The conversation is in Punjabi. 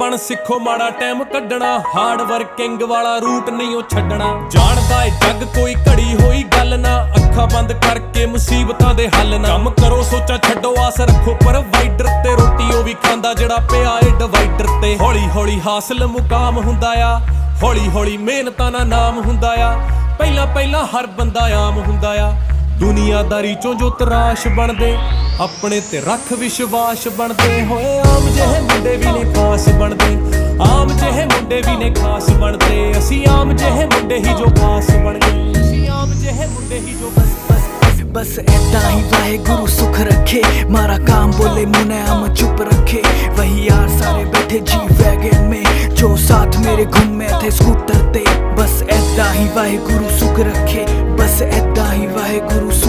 ਬਣ ਸਿੱਖੋ ਮਾੜਾ ਟਾਈਮ ਕੱਢਣਾ, ਹਾਰਡ ਵਰਕਿੰਗ ਵਾਲਾ ਰੂਟ ਨਹੀਂ ਉਹ ਛੱਡਣਾ। ਜਾਣਦਾ ਏ ਜੱਗ ਕੋਈ ਘੜੀ ਹੋਈ ਗੱਲ ਨਾ, ਅੱਖਾਂ ਬੰਦ ਕਰਕੇ ਮੁਸੀਬਤਾਂ ਦੇ ਹੱਲ ਨਾ। ਕੰਮ ਕਰੋ ਸੋਚਾਂ ਛੱਡੋ ਆਸ ਰੱਖੋ ਪ੍ਰੋਵਾਈਡਰ ਤੇ, ਰੋਟੀ ਉਹ ਵੀ ਖਾਂਦਾ ਜਿਹੜਾ ਪਿਆ ਏ ਡਿਵਾਈਡਰ ਤੇ। ਹੌਲੀ ਹੌਲੀ ਹਾਸਲ ਮੁਕਾਮ ਹੁੰਦਾ ਆ, ਹੌਲੀ ਹੌਲੀ ਮਿਹਨਤਾਂ ਨਾਲ ਨਾਮ ਹੁੰਦਾ ਆ। ਪਹਿਲਾਂ ਪਹਿਲਾਂ ਹਰ ਬੰਦਾ ਆਮ ਹੁੰਦਾ ਆ, ਦੁਨੀਆਦਾਰੀ ਚੋਂ ਜੋ ਤਰਾਸ਼ ਬਣਦੇ, ਆਪਣੇ ਤੇ ਰੱਖ ਵਿਸ਼ਵਾਸ ਬਣਦੇ। ਹੋਏ ਆਮ ਜਿਹੇ ਮੁੰਡੇ ਵੀ ਨੇ ਖਾਸ ਬਣਦੇ, ਆਮ ਜਿਹੇ ਮੁੰਡੇ ਵੀ ਨੇ ਖਾਸ ਬਣਦੇ। ਅਸੀਂ ਆਮ ਜਿਹੇ ਮੁੰਡੇ ਹੀ ਜੋ ਖਾਸ ਬਣ ਗਏ, ਅਸੀਂ ਆਮ ਜਿਹੇ ਮੁੰਡੇ ਹੀ ਜੋ बस ऐसा ही वाहेगुरु सुख रखे, मारा काम बोले मुनाम चुप रखे। वही यार सारे बैठे जी वैगन में, जो साथ मेरे घूमे थे स्कूटर ते। बस ऐसा ही वाहेगुरु सुख रखे, बस ऐसा ही वाहेगुरु